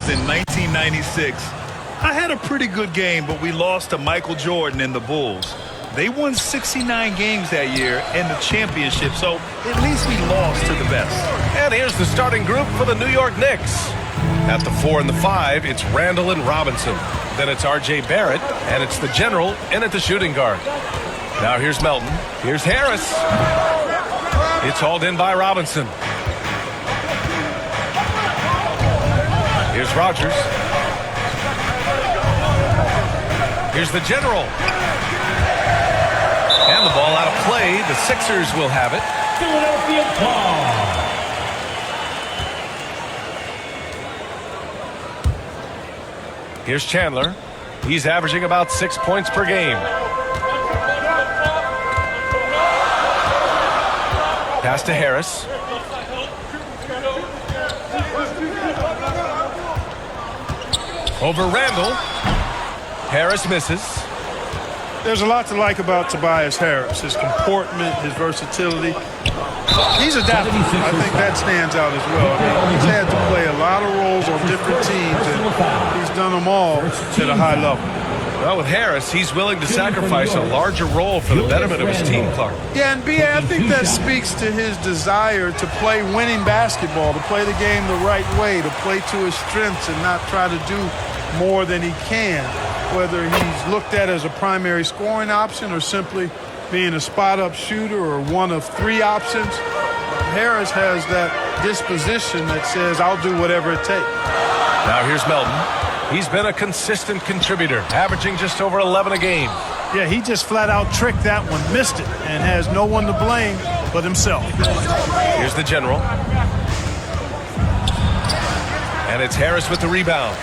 in 1996. I had a pretty good game, but we lost to Michael Jordan and the Bulls. They won 69 games that year in the championship, so at least we lost to the best. And here's the starting group for the New York Knicks. At the 4 and the 5, it's Randall and Robinson. Then it's R.J. Barrett, and it's the general in at the shooting guard. Now here's Melton. Here's Harris. It's hauled in by Robinson. Here's Rogers. Here's the general. And the ball out of play. The Sixers will have it. Philadelphia ball. Here's Chandler. He's averaging about 6 points per game. Pass to Harris. Over Randall. Harris misses. There's a lot to like about Tobias Harris. His comportment, his versatility. He's adaptable. I think that stands out as well. I mean, he's had to play a lot of roles on different teams, and he's done them all at a high level. Well, with Harris, he's willing to sacrifice a larger role for the betterment of his team, Clark. Yeah, and B.A., I think that speaks to his desire to play winning basketball, to play the game the right way, to play to his strengths and not try to do more than he can, whether he's looked at as a primary scoring option or simply being a spot-up shooter or one of three options. Harris has that disposition that says, I'll do whatever it takes. Now here's Melton. He's been a consistent contributor, averaging just over 11 a game. Yeah, he just flat-out tricked that one, missed it, and has no one to blame but himself. Here's the general. And it's Harris with the rebound.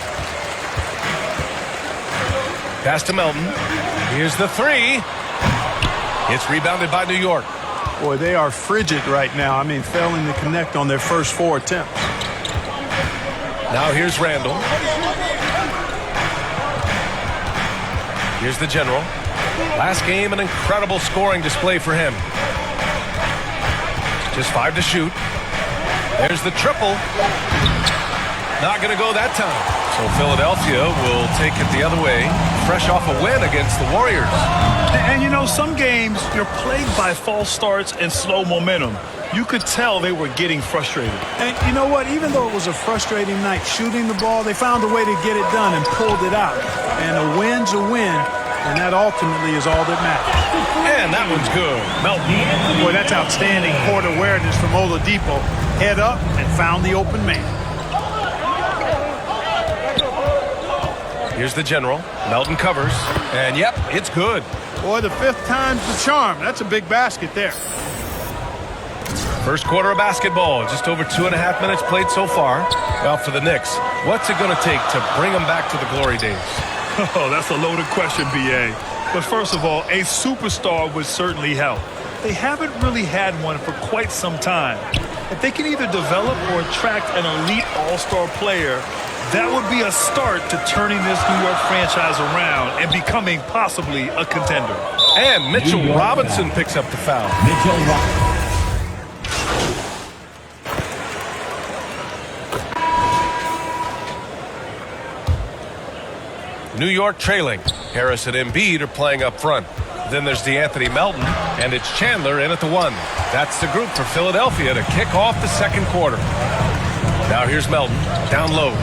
Pass to Melton. Here's the three. It's rebounded by New York. Boy, they are frigid right now. I mean, failing to connect on their first 4 attempts. Now here's Randall. Here's the general. Last game, an incredible scoring display for him. Just 5 to shoot. There's the triple. Not going to go that time. So Philadelphia will take it the other way, fresh off a win against the Warriors. And you know, some games you're plagued by false starts and slow momentum. You could tell they were getting frustrated. And you know what? Even though it was a frustrating night shooting the ball, they found a way to get it done and pulled it out. And a win's a win, and that ultimately is all that matters. And that one's good. Melton. Boy, that's outstanding court awareness from Oladipo. Head up and found the open man. Here's the general. Melton covers. And yep, it's good. Boy, the 5th time's the charm. That's a big basket there. First quarter of basketball. Just over 2.5 minutes played so far. Now for the Knicks, what's it going to take to bring them back to the glory days? Oh, that's a loaded question, B.A. But first of all, a superstar would certainly help. They haven't really had one for quite some time. If they can either develop or attract an elite all-star player, that would be a start to turning this New York franchise around and becoming possibly a contender. And Mitchell Robinson picks up the foul. New York trailing. Harris and Embiid are playing up front. Then there's DeAnthony Melton, and it's Chandler in at the 1. That's the group for Philadelphia to kick off the second quarter. Now here's Melton, down low.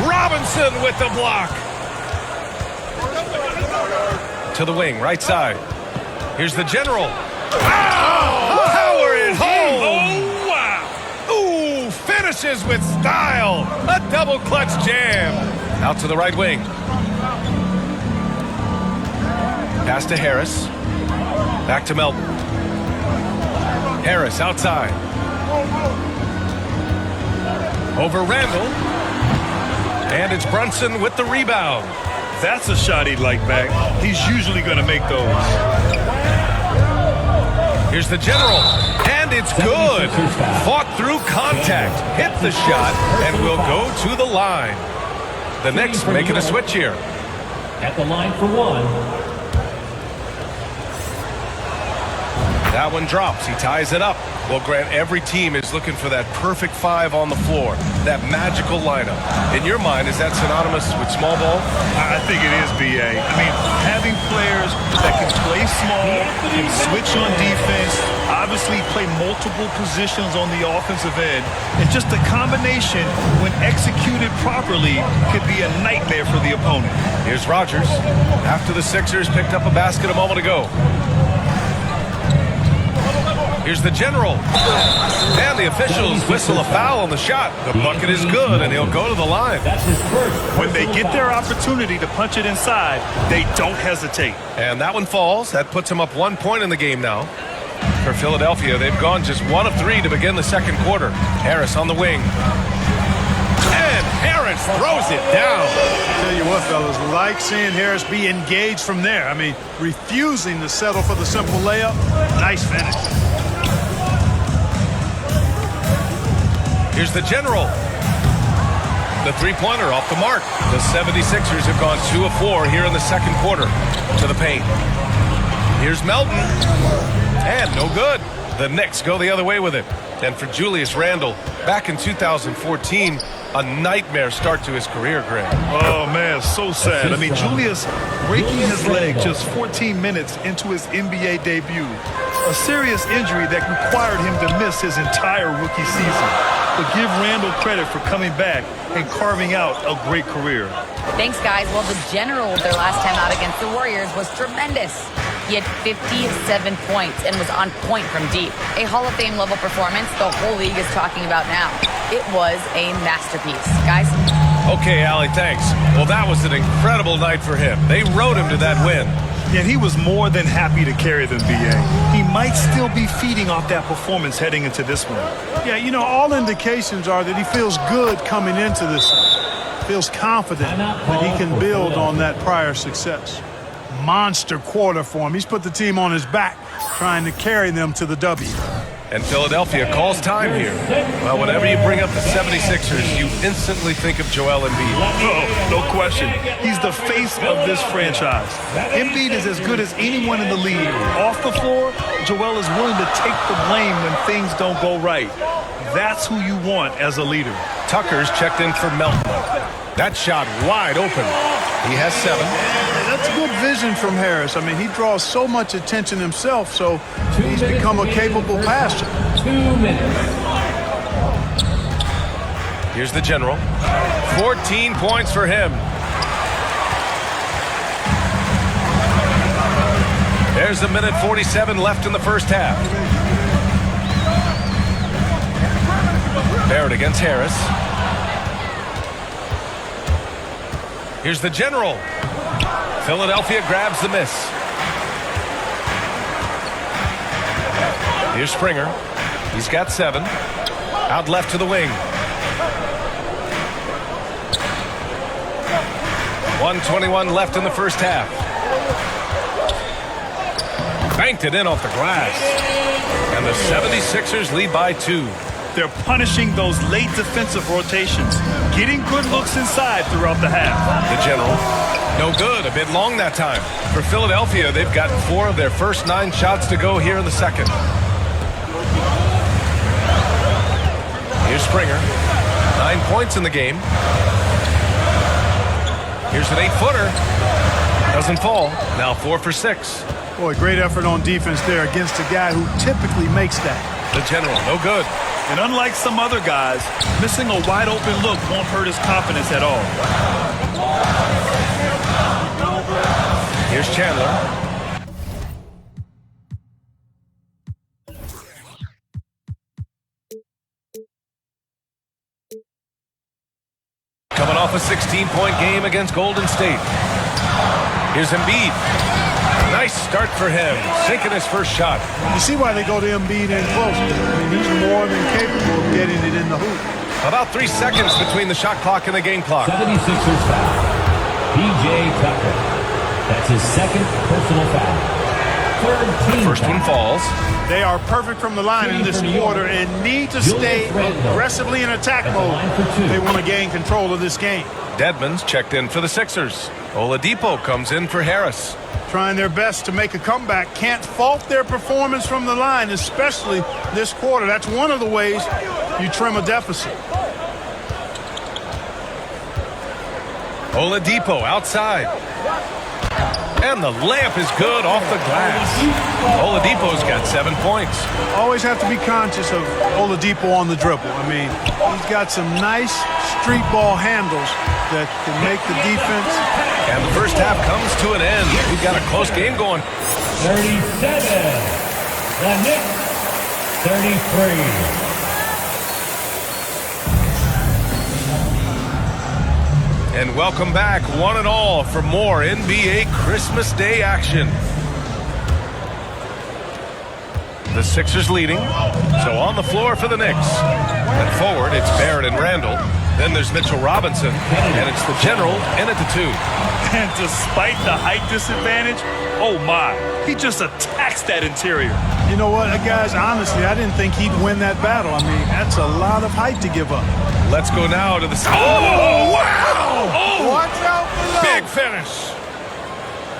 Robinson with the block. To the wing, right side. Here's the general. Oh, power it home. Oh, wow. Ooh, finishes with style. A double clutch jam. Out to the right wing. Pass to Harris. Back to Melton. Harris outside. Over Randall. And it's Brunson with the rebound. That's a shot he'd like back. He's usually going to make those. Here's the general. And it's good. Fought through contact. Hit the shot and will go to the line. The Knicks making a switch here. At the line for 1. That one drops. He ties it up. Well, Grant, every team is looking for that perfect five on the floor, that magical lineup. In your mind, is that synonymous with small ball? I think it is, B.A. I mean, having players that can play small, can switch on defense, obviously play multiple positions on the offensive end, and just a combination, when executed properly, could be a nightmare for the opponent. Here's Rogers after the Sixers picked up a basket a moment ago. Here's the general. And the officials whistle a foul on the shot. The bucket is good, and he'll go to the line. That's his first. When they get their opportunity to punch it inside, they don't hesitate. And that one falls. That puts him up 1 point in the game now. For Philadelphia, they've gone just 1 of 3 to begin the second quarter. Harris on the wing. And Harris throws it down. I tell you what, fellas, like seeing Harris be engaged from there. I mean, refusing to settle for the simple layup. Nice finish. Here's the general. The three-pointer off the mark. The 76ers have gone 2 of 4 here in the second quarter. To the paint. Here's Melton. And no good. The Knicks go the other way with it. And for Julius Randle, back in 2014, a nightmare start to his career, Greg. Oh, man, so sad. I mean, Julius breaking his leg just 14 minutes into his NBA debut. A serious injury that required him to miss his entire rookie season. But give Randle credit for coming back and carving out a great career. Thanks, guys. Well, the general their last time out against the Warriors was tremendous. He had 57 points and was on point from deep. A Hall of Fame level performance the whole league is talking about now. It was a masterpiece. Guys? Okay, Allie, thanks. Well, that was an incredible night for him. They rode him to that win. Yeah, he was more than happy to carry them, B.A. He might still be feeding off that performance heading into this one. Yeah, you know, all indications are that he feels good coming into this. Feels confident that he can build on that prior success. Monster quarter for him. He's put the team on his back, trying to carry them to the W. And Philadelphia calls time here. Well, whenever you bring up the 76ers, you instantly think of Joel Embiid. Oh, no question. He's the face of this franchise. Embiid is as good as anyone in the league. Off the floor, Joel is willing to take the blame when things don't go right. That's who you want as a leader. Tucker's checked in for Melton. That shot wide open. He has 7. That's good vision from Harris. I mean, he draws so much attention himself, so he's become a capable passer. 2 minutes. Here's the general. 14 points for him. There's a minute 47 left in the first half. Barrett against Harris. Here's the general. Philadelphia grabs the miss. Here's Springer. He's got 7. Out left to the wing. 1:21 left in the first half. Banked it in off the glass. And the 76ers lead by 2. They're punishing those late defensive rotations, getting good looks inside throughout the half. The general. No good. A bit long that time. For Philadelphia, they've gotten 4 of their first 9 shots to go here in the second. Here's Springer. 9 points in the game. Here's an 8-footer. Doesn't fall. Now 4 for 6. Boy, great effort on defense there against a guy who typically makes that. The general. No good. And unlike some other guys, missing a wide open look won't hurt his confidence at all. Here's Chandler. Coming off a 16-point game against Golden State. Here's Embiid. Nice start for him, sinking his first shot. You see why they go to Embiid in close. I mean, he's more than capable of getting it in the hoop. About 3 seconds between the shot clock and the game clock. 76ers foul. P.J. Tucker. That's his second personal foul. third team. First one falls. They are perfect from the line in this quarter and need to stay aggressively in attack mode if they want to gain control of this game. Dedmon's checked in for the Sixers. Oladipo comes in for Harris. Trying their best to make a comeback. Can't fault their performance from the line, especially this quarter. That's one of the ways you trim a deficit. Oladipo outside. And the layup is good off the glass. Oladipo's got 7 points. Always have to be conscious of Oladipo on the dribble. I mean, he's got some nice street ball handles that can make the defense. And the first half comes to an end. We've got a close game going. 37. The Knicks. 33. And welcome back, one and all, for more NBA Christmas Day action. The Sixers leading, so on the floor for the Knicks. And forward, it's Barrett and Randall. Then there's Mitchell Robinson, and it's the general in at the 2. And despite the height disadvantage, oh my, he just attacks that interior. You know what, guys, honestly, I didn't think he'd win that battle. I mean, that's a lot of height to give up. Let's go now to the... Oh, wow! Oh, watch out below. Big finish.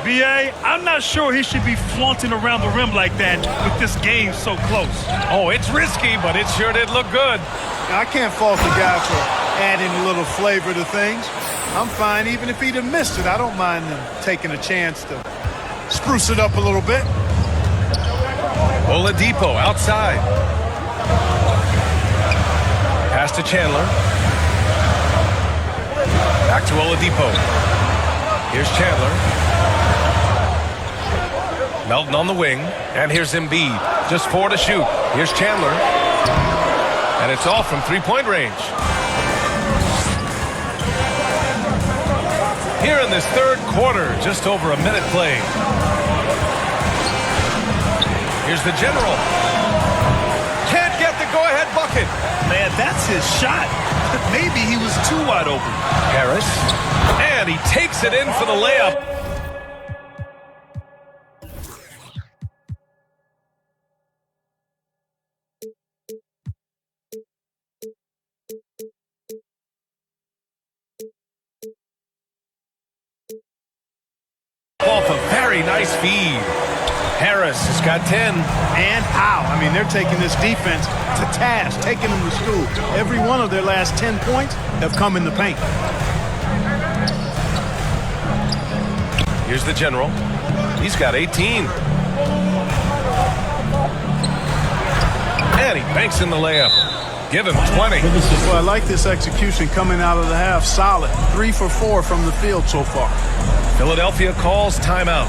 B.A., I'm not sure he should be flaunting around the rim like that with this game so close. Oh, it's risky, but it sure did look good. I can't fault the guy for adding a little flavor to things. I'm fine even if he'd have missed it. I don't mind them taking a chance to spruce it up a little bit. Oladipo outside. Pass to Chandler. Back to Oladipo. Here's Chandler. Melton on the wing. And here's Embiid. Just 4 to shoot. Here's Chandler. And it's off from three-point range. Here in this third quarter, just over a minute played. Here's the general. Can't get the go-ahead bucket. Man, that's his shot. Maybe he was too wide open. Harris. And he takes it in for the layup. Off a very nice feed. Harris has got 10. And how? I mean, they're taking this defense to task, taking them to school. Every one of their last 10 points have come in the paint. Here's the general. He's got 18. And he banks in the layup. Give him 20. Well, I like this execution coming out of the half. Solid. 3 for 4 from the field so far. Philadelphia calls timeout.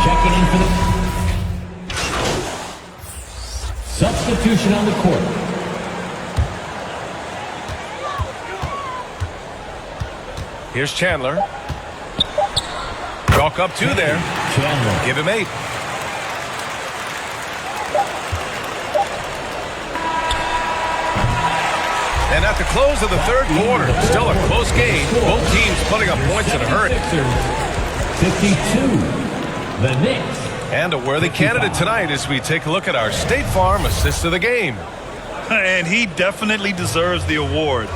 Checking in for the substitution on the court. Here's Chandler. Chalk up 2 there. Chandler. Give him 8. And at the close of the third quarter, still a close game. Both teams putting up points in a hurry. 52. The Knicks. And a worthy candidate tonight as we take a look at our State Farm assist of the game. And he definitely deserves the award.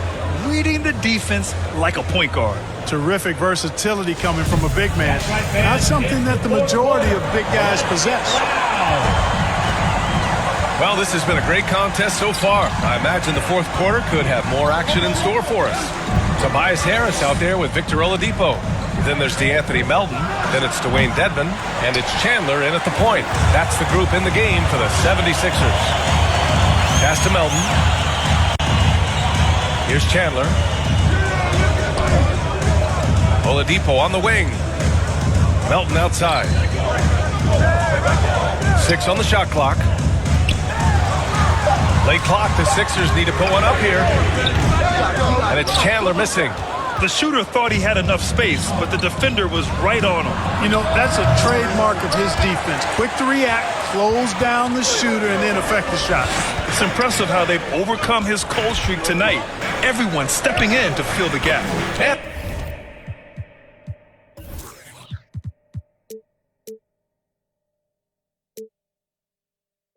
Reading the defense like a point guard. Terrific versatility coming from a big man. Not something that the majority of big guys possess. Well, this has been a great contest so far. I imagine the fourth quarter could have more action in store for us. Tobias Harris out there with Victor Oladipo. Then there's DeAnthony Melton. Then it's Dwayne Dedmon. And it's Chandler in at the point. That's the group in the game for the 76ers. Pass to Melton. Here's Chandler. Oladipo on the wing. Melton outside. 6 on the shot clock. Late clock, the Sixers need to put one up here. And it's Chandler missing. The shooter thought he had enough space, but the defender was right on him. You know, that's a trademark of his defense. Quick to react, close down the shooter, and then affect the shot. It's impressive how they've overcome his cold streak tonight. Everyone stepping in to fill the gap.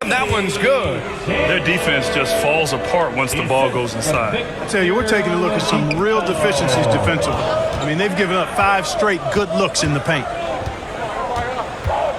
That one's good. Their defense just falls apart once the ball goes inside. I tell you, we're taking a look at some real deficiencies defensively. I mean, they've given up 5 straight good looks in the paint.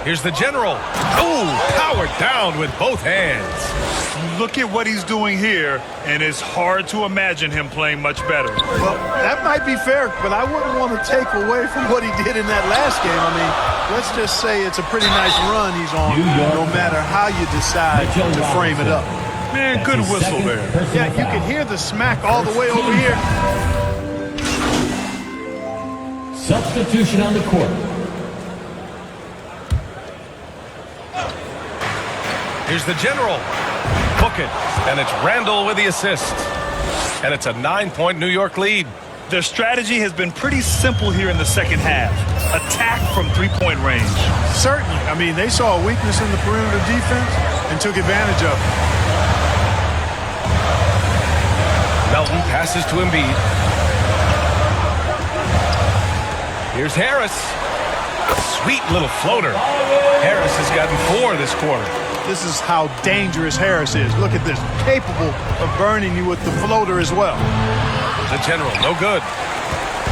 Here's the general. Oh, powered down with both hands. Look at what he's doing here, and it's hard to imagine him playing much better. Well, that might be fair, but I wouldn't want to take away from what he did in that last game. I mean, let's just say it's a pretty nice run he's on, no matter how you decide to frame it up. Man, good whistle there. Yeah, you can hear the smack all the way over here. Substitution on the court. Here's the general. Book it. And it's Randall with the assist. And it's a 9-point New York lead. Their strategy has been pretty simple here in the second half. Attack from three-point range. Certainly. I mean, they saw a weakness in the perimeter defense and took advantage of it. Melton passes to Embiid. Here's Harris. Sweet little floater. Harris has gotten 4 this quarter. This is how dangerous Harris is. Look at this. Capable of burning you with the floater as well. The general, no good.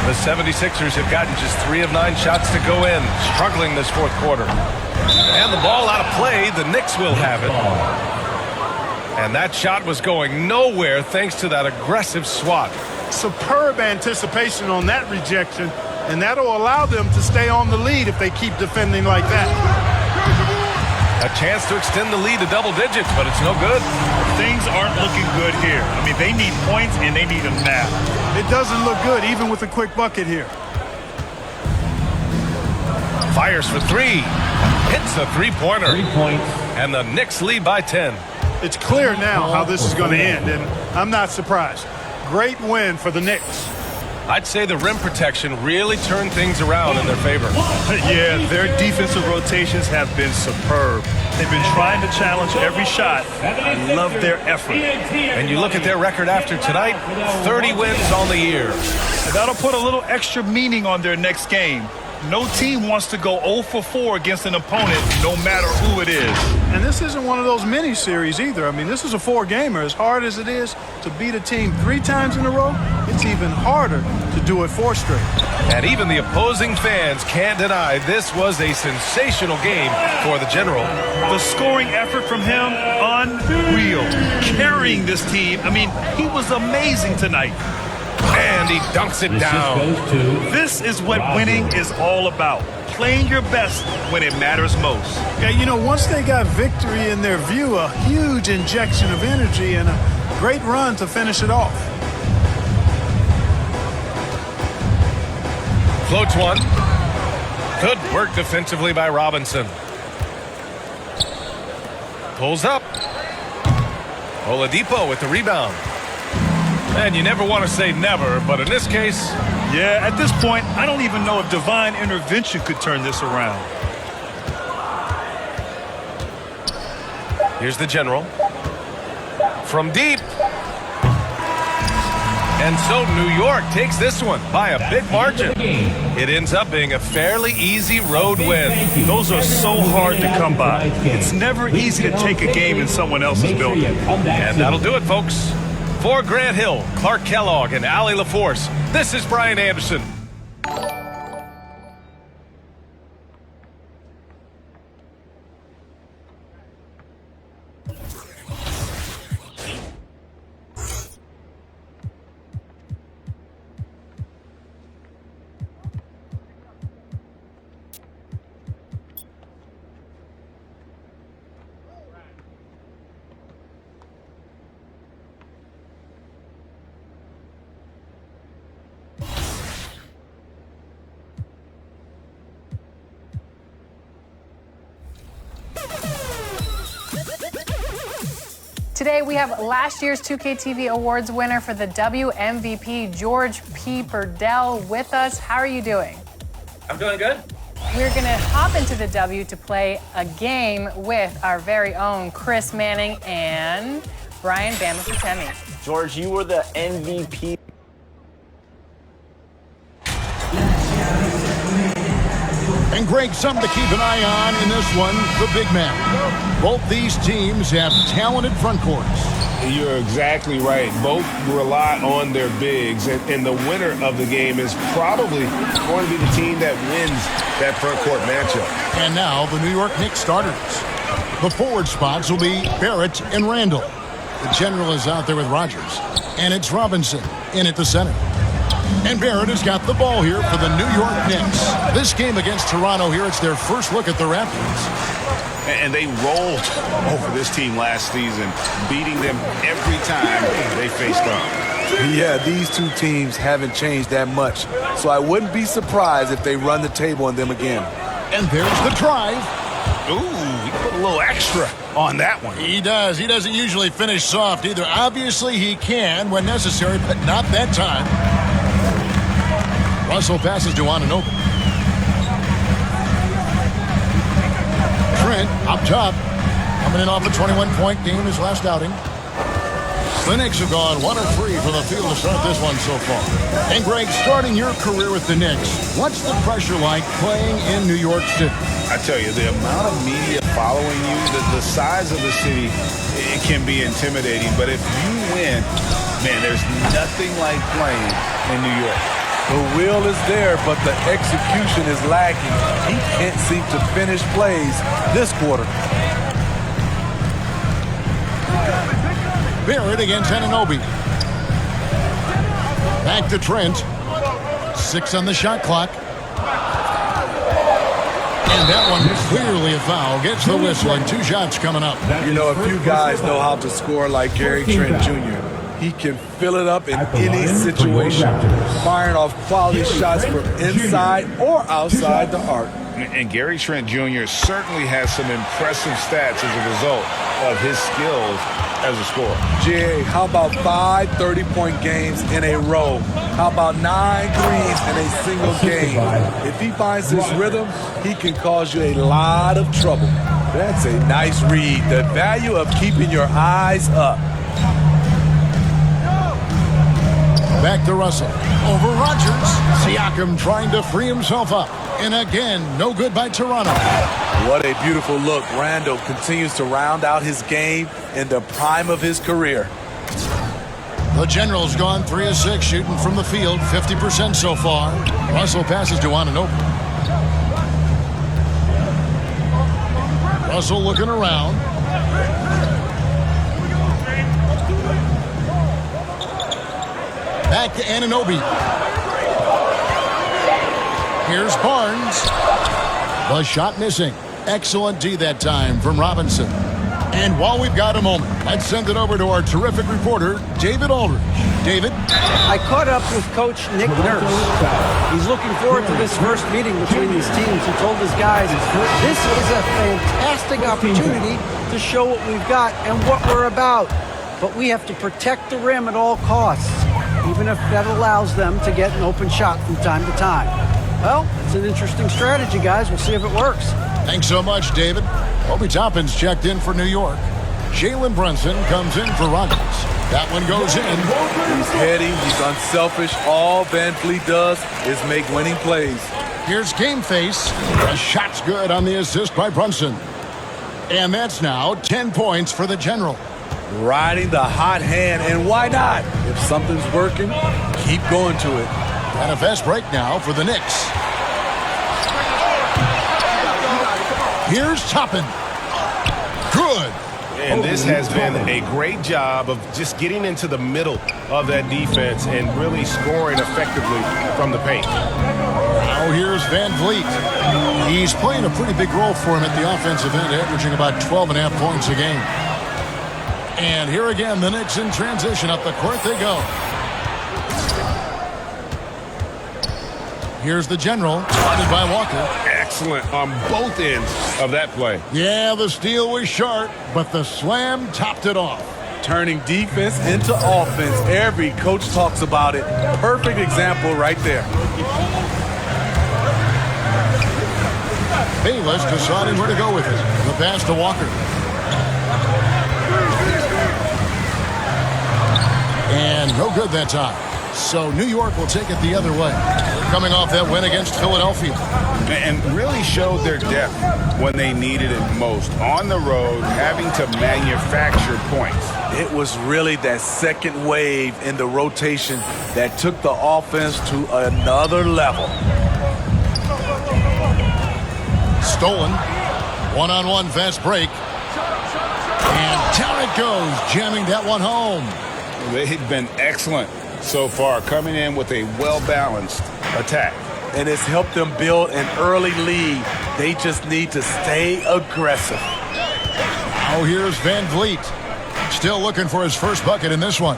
The 76ers have gotten just 3 of 9 shots to go in, struggling this fourth quarter. And the ball out of play, the Knicks will have it. And that shot was going nowhere thanks to that aggressive swat. Superb anticipation on that rejection, and that'll allow them to stay on the lead if they keep defending like that. A chance to extend the lead to double digits, but it's no good. Things aren't looking good here. I mean, they need points, and they need them now. It doesn't look good, even with a quick bucket here. Fires for 3. Hits a three-pointer. 3 points. And the Knicks lead by 10. It's clear now how this is going to end, and I'm not surprised. Great win for the Knicks. I'd say the rim protection really turned things around in their favor. Yeah, their defensive rotations have been superb. They've been trying to challenge every shot. I love their effort. And you look at their record after tonight, 30 wins on the year. That'll put a little extra meaning on their next game. No team wants to go 0 for 4 against an opponent, no matter who it is. And this isn't one of those mini-series either. I mean, this is a 4-gamer. As hard as it is to beat a team 3 times in a row, it's even harder to do it 4 straight. And even the opposing fans can't deny this was a sensational game for the general. The scoring effort from him, unreal. Carrying this team, I mean, he was amazing tonight. And he dunks it down. This is what winning is all about. Playing your best when it matters most. Yeah, you know, once they got victory in their view, a huge injection of energy and a great run to finish it off. Floats one. Good work defensively by Robinson. Pulls up. Oladipo with the rebound. And you never want to say never, but in this case... Yeah, at this point, I don't even know if divine intervention could turn this around. Here's the general. From deep. And so New York takes this one by a big margin. It ends up being a fairly easy road win. Those are so hard to come by. It's never easy to take a game in someone else's building. And that'll do it, folks. For Grant Hill, Clark Kellogg, and Allie LaForce, this is Brian Anderson. Today we have last year's 2K TV Awards winner for the WMVP, George P. Burdell, with us. How are you doing? I'm doing good. We're going to hop into the W to play a game with our very own Chris Manning and Brian Bama for Temi. George, you were the MVP. And Greg, something to keep an eye on in this one, the big man. Both these teams have talented front courts. You're exactly right. Both rely on their bigs, and the winner of the game is probably going to be the team that wins that front court matchup. And now the New York Knicks starters. The forward spots will be Barrett and Randall. The general is out there with Rogers. And it's Robinson in at the center. And Barrett has got the ball here for the New York Knicks. This game against Toronto here, it's their first look at the Raptors. And they rolled over this team last season, beating them every time they faced off. Yeah, these two teams haven't changed that much, so I wouldn't be surprised if they run the table on them again. And there's the drive. Ooh, he put a little extra on that one. He does. He doesn't usually finish soft either. Obviously, he can when necessary, but not that time. Russell passes to Anunoby. Trent up top, coming in off a 21-point game his last outing. The Knicks have gone 1 of 3 from the field to start this one so far. And Greg, starting your career with the Knicks, what's the pressure like playing in New York City? I tell you, the amount of media following you, the size of the city, it can be intimidating. But if you win, man, there's nothing like playing in New York. The will is there, but the execution is lacking. He can't seem to finish plays this quarter. Barrett against Anunoby. Back to Trent. 6 on the shot clock. And that one clearly a foul. Gets the whistle and 2 shots coming up. You know, if you guys know how to score like Gary Trent Jr., he can fill it up in any situation, firing off quality shots from inside or outside the arc. And Gary Trent Jr. certainly has some impressive stats as a result of his skills as a scorer. Jay, how about 5 30-point games in a row? How about 9 threes in a single game? If he finds his rhythm, he can cause you a lot of trouble. That's a nice read. The value of keeping your eyes up. Back to Russell. Over Rogers. Siakam trying to free himself up. And again, no good by Toronto. What a beautiful look. Randall continues to round out his game in the prime of his career. The General's gone 3 of 6 shooting from the field, 50% so far. Russell passes to Anunoby. Russell looking around. Back to Anunoby. Here's Barnes. The shot missing. Excellent D that time from Robinson. And while we've got a moment, let's send it over to our terrific reporter, David Aldridge. David? I caught up with Coach Nick Nurse. He's looking forward to this first meeting between these teams. He told his guys, this is a fantastic opportunity to show what we've got and what we're about. But we have to protect the rim at all costs, even if that allows them to get an open shot from time to time. Well, it's an interesting strategy, guys. We'll see if it works. Thanks so much, David. Obi Toppin's checked in for New York. Jalen Brunson comes in for Rogers. That one goes in. He's heady. He's unselfish. All Van Fleet does is make winning plays. Here's Game Face. The shot's good on the assist by Brunson. And that's now 10 points for the General. Riding the hot hand, and why not? If something's working, keep going to it. And a fast break now for the Knicks. Here's Toppin. Good. And this has been a great job of just getting into the middle of that defense and really scoring effectively from the paint. Now here's Van Vliet. He's playing a pretty big role for him at the offensive end, averaging about 12.5 points a game. And here again, the Knicks in transition. Up the court they go. Here's the General, started by Walker. Excellent on both ends of that play. Yeah, the steal was sharp, but the slam topped it off. Turning defense into offense. Every coach talks about it. Perfect example right there. Bayless deciding where to go with it. The pass to Walker. good that time. So New York will take it the other way. They're coming off that win against Philadelphia. And really showed their depth when they needed it most. On the road, having to manufacture points. It was really that second wave in the rotation that took the offense to another level. Stolen. One-on-one fast break. And down it goes, jamming that one home. They've been excellent so far, coming in with a well-balanced attack. And it's helped them build an early lead. They just need to stay aggressive. Now here's Van Vliet. Still looking for his first bucket in this one.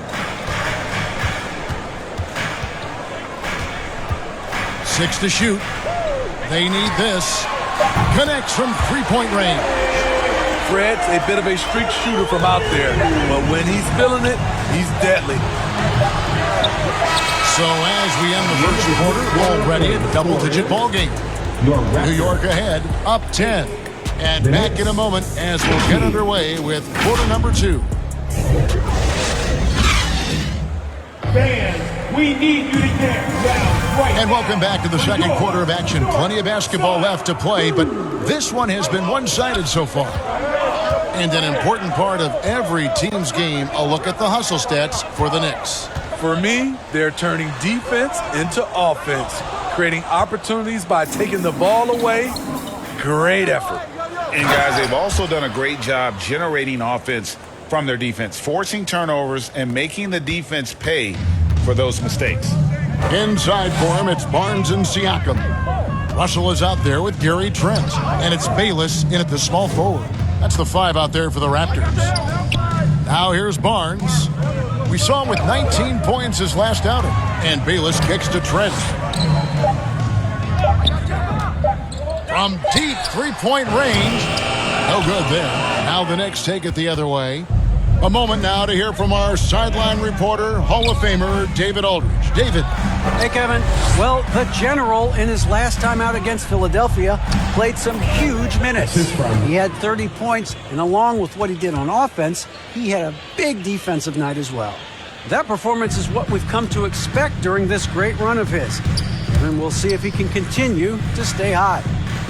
6 to shoot. They need this. Connects from three-point range. Fred's a bit of a streak shooter from out there, but when he's feeling it, he's deadly. So as we end the first quarter, already a double-digit ball game. New York ahead, up 10. And back in a moment as we'll get underway with quarter number 2. Fans, we need you to get down right. And welcome back to the second quarter of action. Plenty of basketball left to play, but this one has been one-sided so far. And an important part of every team's game, a look at the hustle stats for the Knicks. For me, they're turning defense into offense, creating opportunities by taking the ball away. Great effort. And guys, they've also done a great job generating offense from their defense, forcing turnovers and making the defense pay for those mistakes. Inside for him, it's Barnes and Siakam. Russell is out there with Gary Trent, and it's Bayless in at the small forward. That's the 5 out there for the Raptors. Now here's Barnes. We saw him with 19 points his last outing, and Bayless kicks to Trent. From deep three-point range. No good there. Now the Knicks take it the other way. A moment now to hear from our sideline reporter, Hall of Famer David Aldridge. David. Hey, Kevin. Well, the General, in his last time out against Philadelphia, played some huge minutes. He had 30 points, and along with what he did on offense, he had a big defensive night as well. That performance is what we've come to expect during this great run of his. And we'll see if he can continue to stay hot.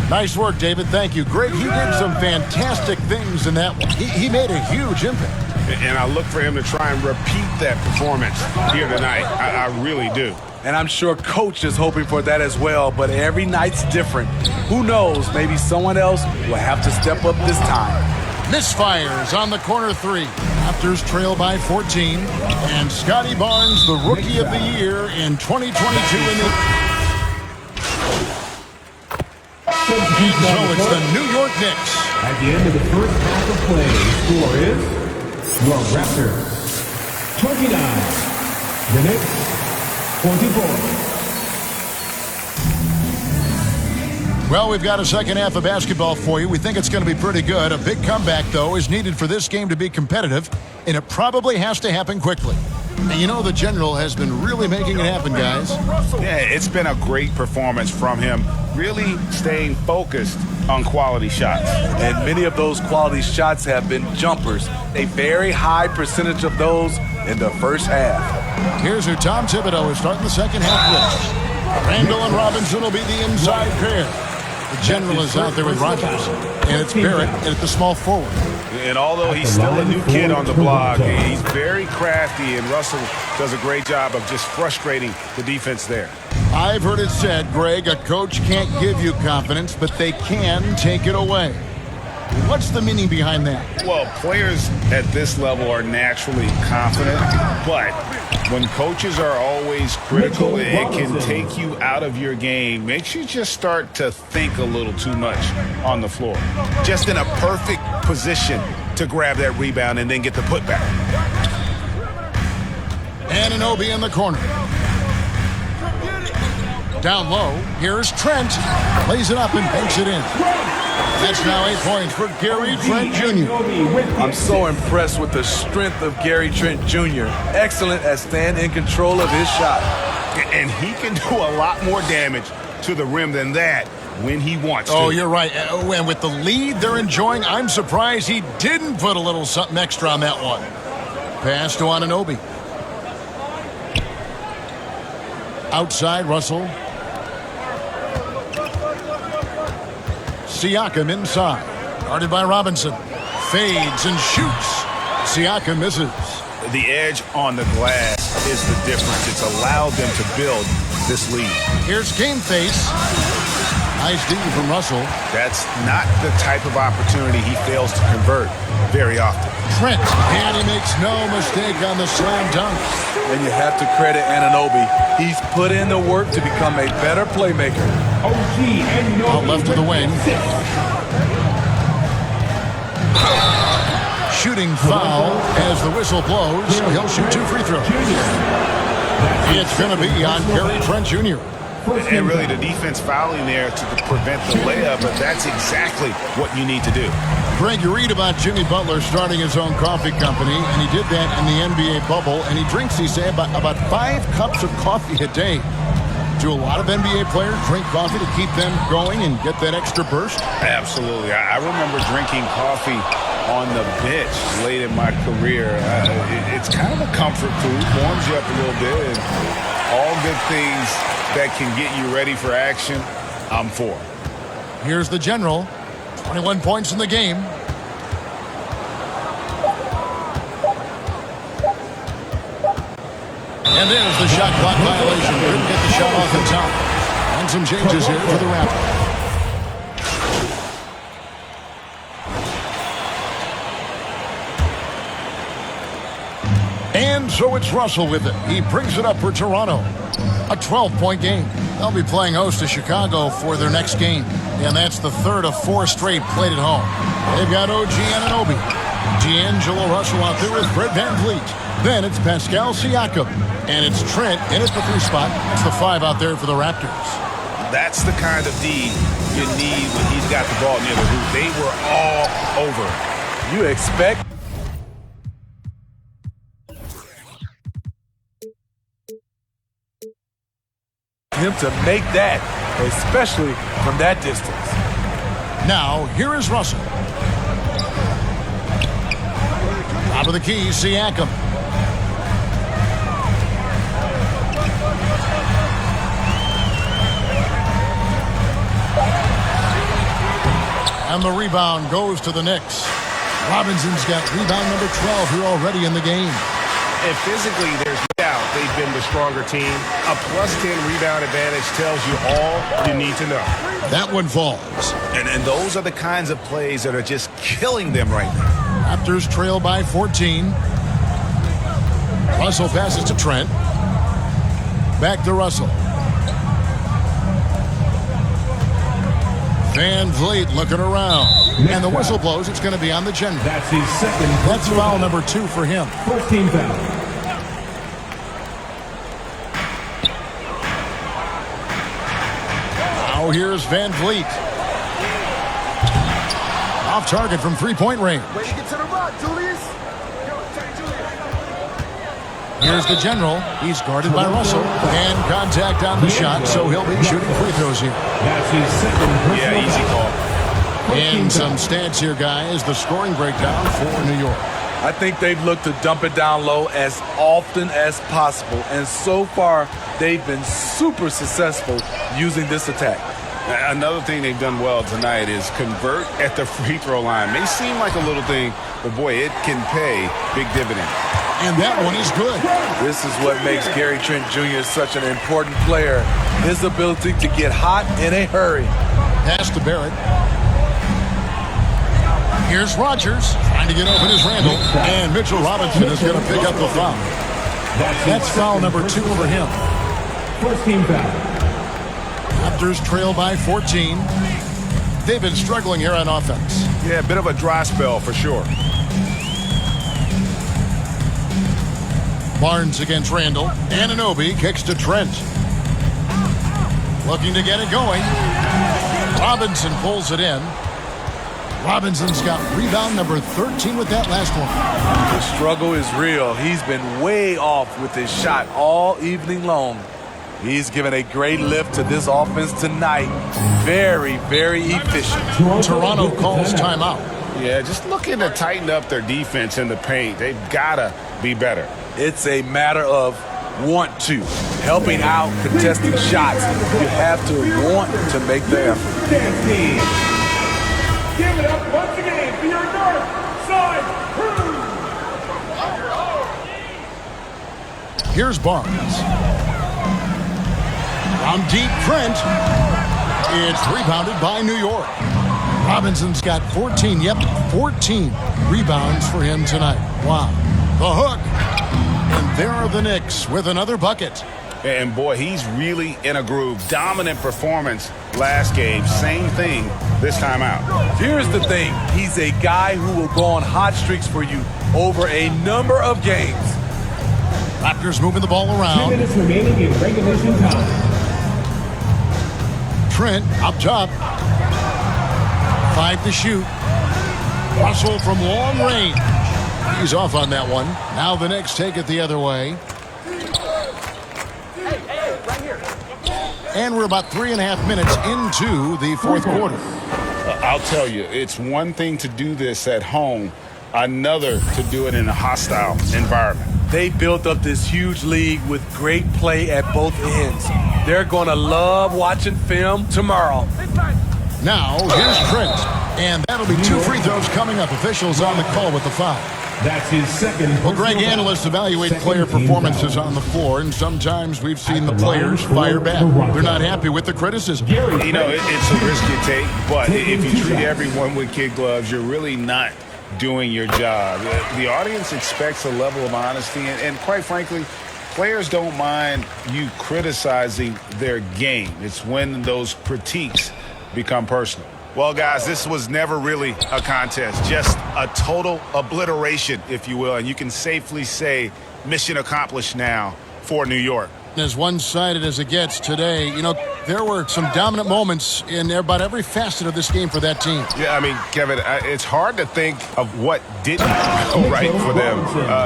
Nice work, David. Thank you. Great. He did some fantastic things in that one. He made a huge impact. And I look for him to try and repeat that performance here tonight. I really do. And I'm sure Coach is hoping for that as well, but every night's different. Who knows, maybe someone else will have to step up this time. Misfires on the corner 3. Raptors trail by 14. And Scotty Barnes, the Rookie of the Year in 2022 in the... And so it's the New York Knicks. At the end of the first half of play, the score is your Raptors 29, the Knicks 24. Well, we've got a second half of basketball for you. We think it's going to be pretty good. A big comeback, though, is needed for this game to be competitive, and it probably has to happen quickly. And you know the General has been really making it happen, guys. Yeah, it's been a great performance from him, really staying focused on quality shots. And many of those quality shots have been jumpers. A very high percentage of those in the first half. Here's who Tom Thibodeau is starting the second half with. Randall and Robinson will be the inside pair. The General is out there with Rogers. And it's Barrett at the small forward. And although he's still a new kid on the block, he's very crafty, and Russell does a great job of just frustrating the defense there. I've heard it said, Greg, a coach can't give you confidence, but they can take it away. What's the meaning behind that? Well, players at this level are naturally confident, but when coaches are always critical, it can take you out of your game. Makes you just start to think a little too much on the floor. Just in a perfect position to grab that rebound and then get the putback. Anunoby in the corner. Down low, here's Trent. Plays it up and banks it in. That's now 8 points for Gary Trent Jr. I'm so impressed with the strength of Gary Trent Jr. Excellent at staying in control of his shot. And he can do a lot more damage to the rim than that when he wants to. Oh, you're right. And with the lead they're enjoying, I'm surprised he didn't put a little something extra on that one. Pass to Anunoby. outside Russell. Siakam inside. Guarded by Robinson. Fades and shoots. Siakam misses. The edge on the glass is the difference. It's allowed them to build this lead. Here's game face. Nice D from Russell. That's not the type of opportunity he fails to convert very often. Trent, and he makes no mistake on the slam dunk. And you have to credit Anunoby. He's put in the work to become a better playmaker. Out left to the wing. Shooting foul as the whistle blows. He'll shoot 2 free throws. It's going to be on Gary Trent Jr. And really the defense fouling there to prevent the layup, but that's exactly what you need to do. Greg, you read about Jimmy Butler starting his own coffee company, and he did that in the NBA bubble, and he drinks, he said, about 5 cups of coffee a day. Do a lot of NBA players drink coffee to keep them going and get that extra burst? Absolutely. I remember drinking coffee on the bench late in my career. It's kind of a comfort food, warms you up a little bit, and all good things that can get you ready for action, I'm for. Here's the general. 21 points in the game. And there's the shot clock violation. Couldn't get the shot off the top. And some changes here for the Raptors. And so it's Russell with it. He brings it up for Toronto. A 12-point game. They'll be playing host to Chicago for their next game. And that's the third of 4 straight played at home. They've got OG Anunoby. D'Angelo Russell out there with Fred VanVleet. Then it's Pascal Siakam. And it's Trent in at the 3 spot. It's the 5 out there for the Raptors. That's the kind of D you need when he's got the ball near the hoop. They were all over. You expect him to make that, especially from that distance. Now, here is Russell. Top of the key, Siakam. And the rebound goes to the Knicks. Robinson's got rebound number 12 here already in the game. And physically, there's no doubt they've been the stronger team. A +10 rebound advantage tells you all you need to know. That one falls. And those are the kinds of plays that are just killing them right now. Raptors trail by 14. Russell passes to Trent. Back to Russell. VanVleet looking around. And the whistle blows. It's going to be on the general. That's his second. That's foul number 2 for him. First team foul. Now here's VanVleet. Off target from 3-point range. Here's the general. He's guarded by Russell. And contact on the shot, so he'll be shooting free throws here. That's his second. Yeah, easy call. And some stats here, guys. The scoring breakdown for New York. I think they've looked to dump it down low as often as possible. And so far, they've been super successful using this attack. Another thing they've done well tonight is convert at the free throw line. May seem like a little thing, but boy, it can pay big dividends. And that one is good. This is what makes Gary Trent Jr. such an important player. His ability to get hot in a hurry. Pass to Barrett. Here's Rogers trying to get open as Randall. And Mitchell Robinson is going to pick up the foul. That's foul number 2 for him. First team foul. Raptors trail by 14. They've been struggling here on offense. Yeah, a bit of a dry spell for sure. Barnes against Randall. Anunoby kicks to Trent. Looking to get it going. Robinson pulls it in. Robinson's got rebound number 13 with that last one. The struggle is real. He's been way off with his shot all evening long. He's given a great lift to this offense tonight. Very, very efficient. Toronto calls timeout. Yeah, just looking to tighten up their defense in the paint. They've got to be better. It's a matter of want to. Helping out, contesting shots. You have to want to make the effort. Give it up once again for your north side crew. Here's Barnes. From deep, Trent. It's rebounded by New York. Robinson's got 14, 14 rebounds for him tonight. Wow. The hook. And there are the Knicks with another bucket. And boy, he's really in a groove. Dominant performance last game. Same thing this time out. Here's the thing. He's a guy who will go on hot streaks for you over a number of games. Raptors moving the ball around. 2 minutes remaining in regulation time. Trent up top. 5 to shoot. Russell from long range. He's off on that one. Now the Knicks take it the other way. And we're about 3.5 minutes into the fourth quarter. I'll tell you, it's one thing to do this at home, another to do it in a hostile environment. They built up this huge league with great play at both ends. They're going to love watching film tomorrow. Now, here's Trent. And that'll be 2 free throws coming up. Officials on the call with the foul. That's his second. Well, Greg, analysts evaluate player performances on the floor, and sometimes we've seen the players fire back. They're not happy with the criticism. You know, it's a risk you take, but if you treat everyone with kid gloves, you're really not doing your job. The audience expects a level of honesty, and quite frankly, players don't mind you criticizing their game. It's when those critiques become personal. Well, guys, this was never really a contest, just a total obliteration, if you will, and you can safely say mission accomplished now for New York. As one-sided as it gets today, you know, there were some dominant moments in about every facet of this game for that team. Yeah, I mean, Kevin, it's hard to think of what didn't go right for them.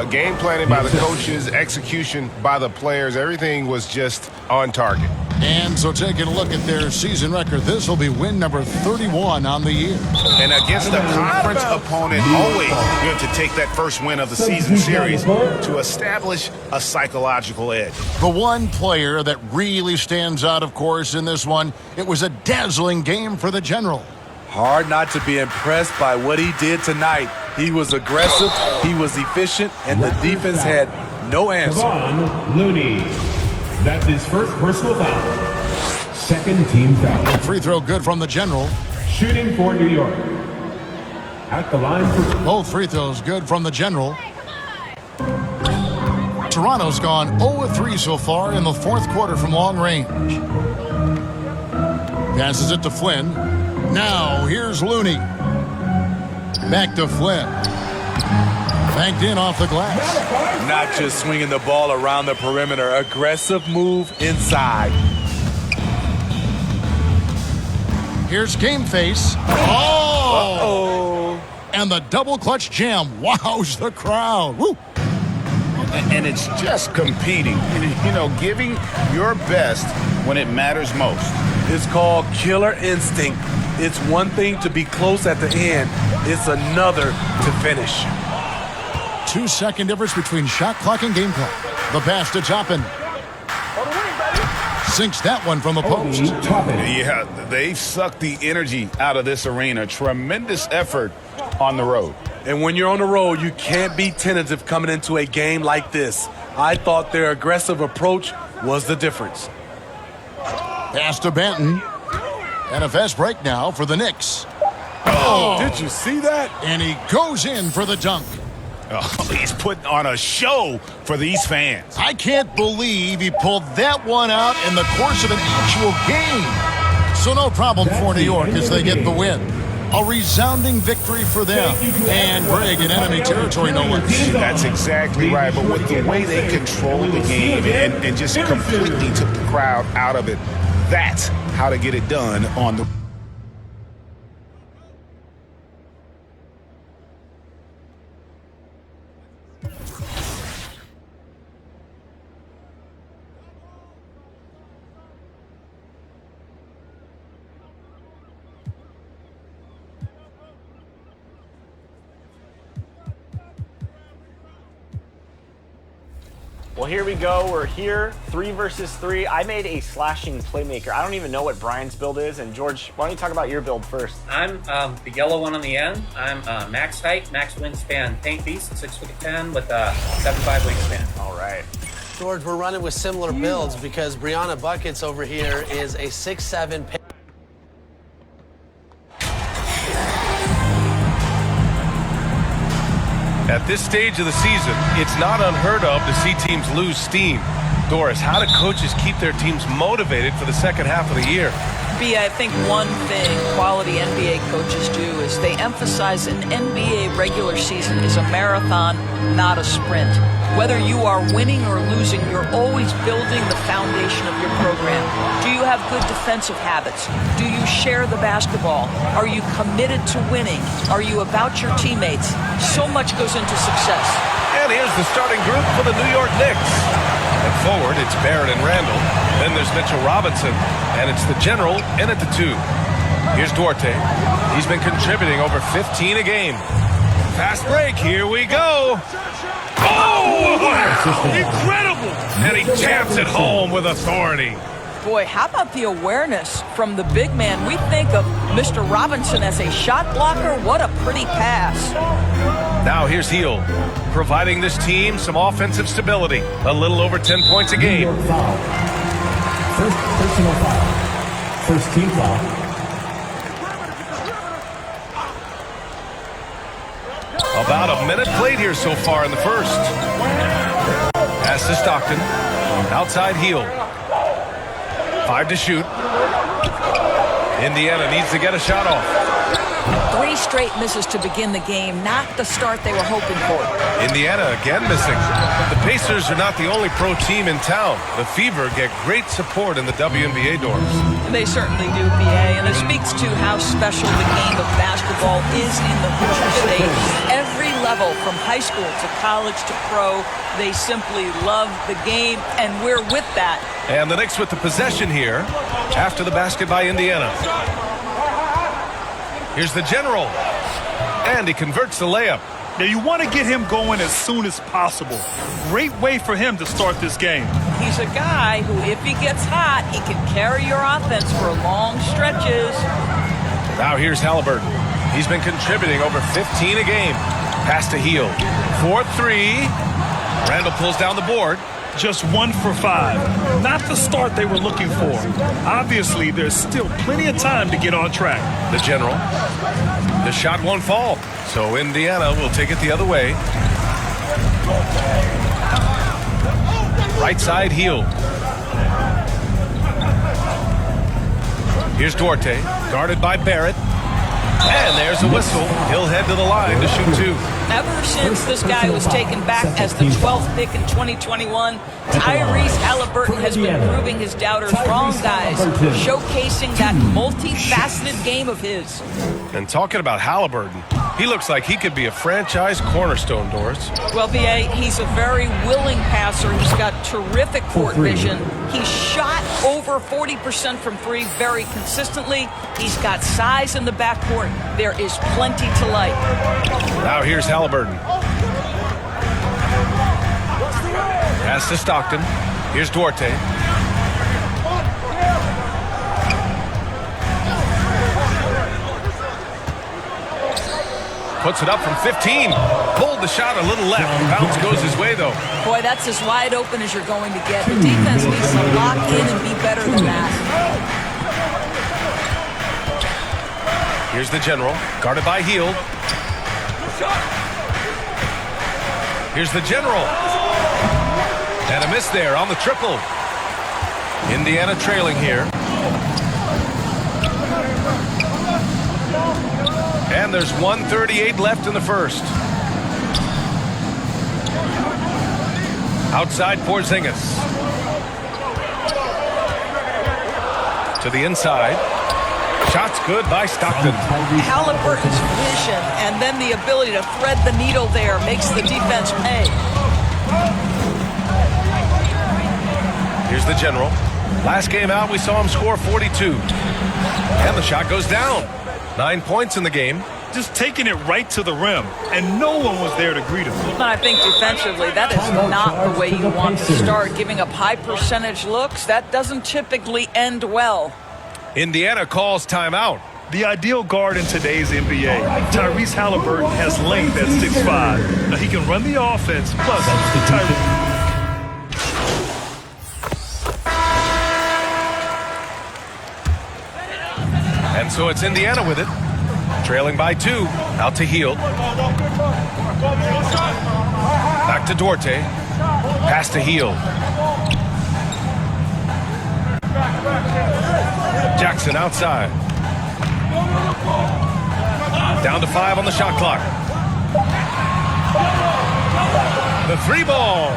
Game planning by the coaches, execution by the players, everything was just on target. And so taking a look at their season record, this will be win number 31 on the year. And against a conference opponent, always good to take that first win of the season series to establish a psychological edge. The one player that really stands out, of course, in this one, it was a dazzling game for the General. Hard not to be impressed by what he did tonight. He was aggressive, he was efficient, and the defense had no answer. Kevon Looney. That's his first personal foul. Second team foul. Free throw good from the General. Shooting for New York. At the line for... Both free throws good from the General. Toronto's gone 0-3 so far in the fourth quarter from long range. Passes it to Flynn. Now here's Looney. Back to Flynn. Banked in off the glass. Not just swinging the ball around the perimeter. Aggressive move inside. Here's Game Face. Oh! And the double clutch jam wows the crowd. Woo! And it's just competing, you know, giving your best when it matters most. It's called killer instinct. It's one thing to be close at the end. It's another to finish. 2-second difference between shot clock and game clock. The pass to Toppin. Sinks that one from the post. Yeah, they've sucked the energy out of this arena. Tremendous effort on the road. And when you're on the road, you can't be tentative coming into a game like this. I thought their aggressive approach was the difference. Pass to Banton. And a fast break now for the Knicks. Oh, did you see that? And he goes in for the dunk. Oh, he's putting on a show for these fans. I can't believe he pulled that one out in the course of an actual game. So no problem for New York as they get the win. A resounding victory for them. And Greg in enemy territory, no less. That's exactly right. But with the way they control the game and just completely took the crowd out of it, that's how to get it done on the... Well, here we go. We're here, 3 versus 3. I made a slashing playmaker. I don't even know what Brian's build is. And George, why don't you talk about your build first? I'm the yellow one on the end. I'm max height, max wingspan, paint beast, 6'10" with a 7'5" wingspan. All right. George, we're running with similar builds because Brianna Buckets over here is a 6'7". At this stage of the season, it's not unheard of to see teams lose steam. Doris, how do coaches keep their teams motivated for the second half of the year? I think one thing quality NBA coaches do is they emphasize an NBA regular season is a marathon, not a sprint. Whether you are winning or losing, you're always building the foundation of your program. Do you have good defensive habits? Do you share the basketball? Are you committed to winning? Are you about your teammates? So much goes into success. And here's the starting group for the New York Knicks. At forward, it's Barrett and Randall. Then there's Mitchell Robinson, and it's the general in at the 2. Here's Duarte. He's been contributing over 15 a game. Fast break, here we go. Oh, wow! Incredible! And he taps it home with authority. Boy, how about the awareness from the big man? We think of Mr. Robinson as a shot blocker. What a pretty pass. Now here's Heel, providing this team some offensive stability. A little over 10 points a game. First personal foul. First team foul. About a minute played here so far in the first. Pass to Stockton. Outside Heel. 5 to shoot. Indiana needs to get a shot off. 3 straight misses to begin the game, not the start they were hoping for. Indiana again missing. The Pacers are not the only pro team in town. The Fever get great support in the WNBA dorms. They certainly do, BA, and it speaks to how special the game of basketball is in the Hoosier State. Every level, from high school to college to pro, they simply love the game, and we're with that. And the Knicks with the possession here after the basket by Indiana. Here's the general, and he converts the layup. Now you want to get him going as soon as possible. Great way for him to start this game. He's a guy who, if he gets hot, he can carry your offense for long stretches. Now here's Halliburton. He's been contributing over 15 a game. Pass to Heel. 4-3. Randall pulls down the board. Just 1 for 5. Not the start they were looking for. Obviously, there's still plenty of time to get on track. The general. The shot won't fall, so Indiana will take it the other way. Right side Heel. Here's Duarte, guarded by Barrett. And there's a whistle. He'll head to the line to shoot 2. Ever since this guy was taken back as the 12th pick in 2021, Tyrese Halliburton has been proving his doubters wrong, guys, showcasing that multifaceted game of his. And talking about Halliburton, he looks like he could be a franchise cornerstone, Doris. Well, B.A., he's a very willing passer. He's got terrific court vision. He's shot over 40% from 3 very consistently. He's got size in the backcourt. There is plenty to like. Now here's Halliburton. Pass to Stockton. Here's Duarte. Puts it up from 15. Pulled the shot a little left. Bounce goes his way, though. Boy, that's as wide open as you're going to get. The defense needs to lock in and be better than that. Here's the general, guarded by Heel. Here's the general. And a miss there on the triple. Indiana trailing here. And there's 1:38 left in the first. Outside Porzingis. To the inside. Shots good by Stockton. Halliburton's vision and then the ability to thread the needle there makes the defense pay. Here's the general. Last game out, we saw him score 42. And the shot goes down. 9 points in the game. just taking it right to the rim, and no one was there to greet him. But I think defensively, that is not the way you want to start. Giving up high percentage looks, that doesn't typically end well. Indiana calls timeout. The ideal guard in today's NBA, Tyrese Halliburton, has length at 6'5". Now he can run the offense, plus And so it's Indiana with it. Trailing by 2. Out to Hield. Back to Duarte. Pass to Hield. Jackson outside. Down to 5 on the shot clock. The 3-ball.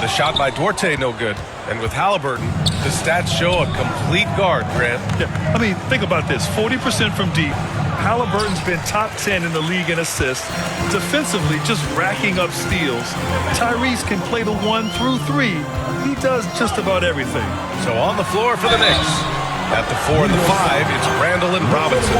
The shot by Duarte, no good. And with Halliburton, the stats show a complete guard, Grant. Yeah, I mean, think about this. 40% from deep. Halliburton's been top 10 in the league in assists. Defensively, just racking up steals. Tyrese can play the 1 through 3. He does just about everything. So on the floor for the Knicks. At the 4 and the 5, it's Randall and Robinson.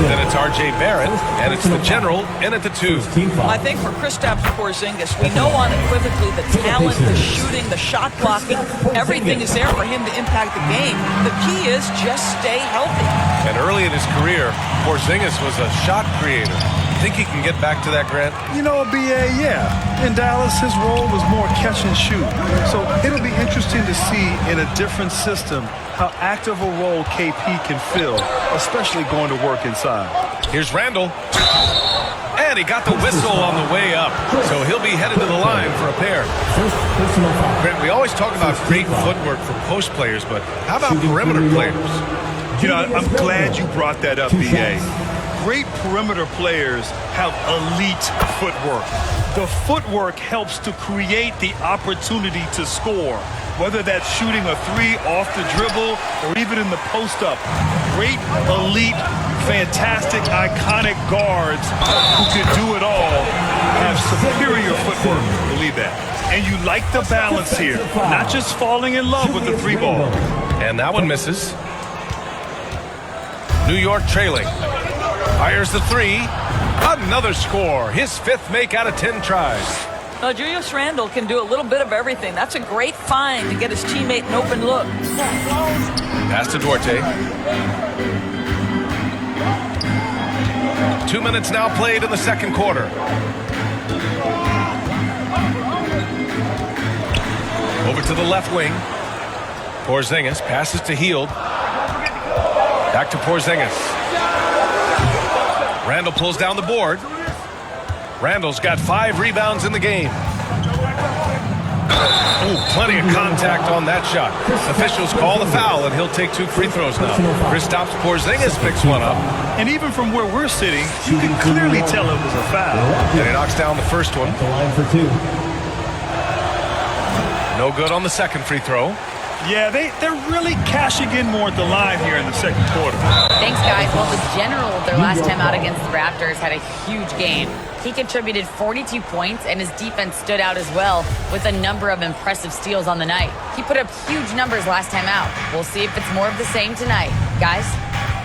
Then it's R.J. Barrett, and it's the General in at the 2. I think for Kristaps Porzingis, we know unequivocally the talent, the shooting, the shot blocking, everything is there for him to impact the game. The key is just stay healthy. And early in his career, Porzingis was a shot creator. Think he can get back to that, Grant? You know, B.A., yeah. In Dallas, his role was more catch and shoot. So it'll be interesting to see in a different system how active a role KP can fill, especially going to work inside. Here's Randall. And he got the whistle on the way up. So he'll be headed to the line for a pair. Grant, we always talk about great footwork for post players, but how about perimeter players? You know, I'm glad you brought that up, B.A. Great perimeter players have elite footwork. The footwork helps to create the opportunity to score, whether that's shooting a 3 off the dribble or even in the post-up. Great, elite, fantastic, iconic guards who can do it all have superior footwork. Believe that. And you like the balance here, not just falling in love with the 3-ball. And that one misses. New York trailing. Fires the 3. Another score. His 5th make out of 10 tries. Now, Julius Randle can do a little bit of everything. That's a great find to get his teammate an open look. Pass to Duarte. 2 minutes now played in the second quarter. Over to the left wing. Porzingis passes to Hield. Back to Porzingis. Randall pulls down the board. Randall's got 5 rebounds in the game. Ooh, plenty of contact on that shot. Officials call the foul, and he'll take 2 free throws now. Kristaps Porzingis picks one up. And even from where we're sitting, you can clearly tell it was a foul. And he knocks down the first one. No good on the second free throw. Yeah, they're really cashing in more at the line here in the second quarter. Thanks, guys. Well, the General, their last time out against the Raptors, had a huge game. He contributed 42 points, and his defense stood out as well with a number of impressive steals on the night. He put up huge numbers last time out. We'll see if it's more of the same tonight. Guys?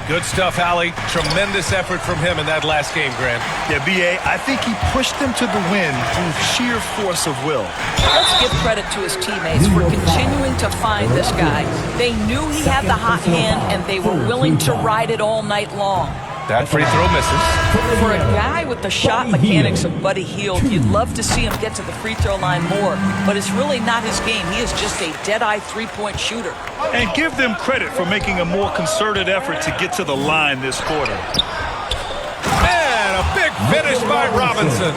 Good stuff, Allie. Tremendous effort from him in that last game, Grant. Yeah, B.A., I think he pushed them to the win through sheer force of will. Let's give credit to his teammates for continuing to find this guy. They knew he had the hot hand, and they were willing to ride it all night long. That free throw misses. For a guy with the shot mechanics of Buddy Hield, you'd love to see him get to the free throw line more, but it's really not his game. He is just a dead-eye three-point shooter. And give them credit for making a more concerted effort to get to the line this quarter. And a big finish by Robinson.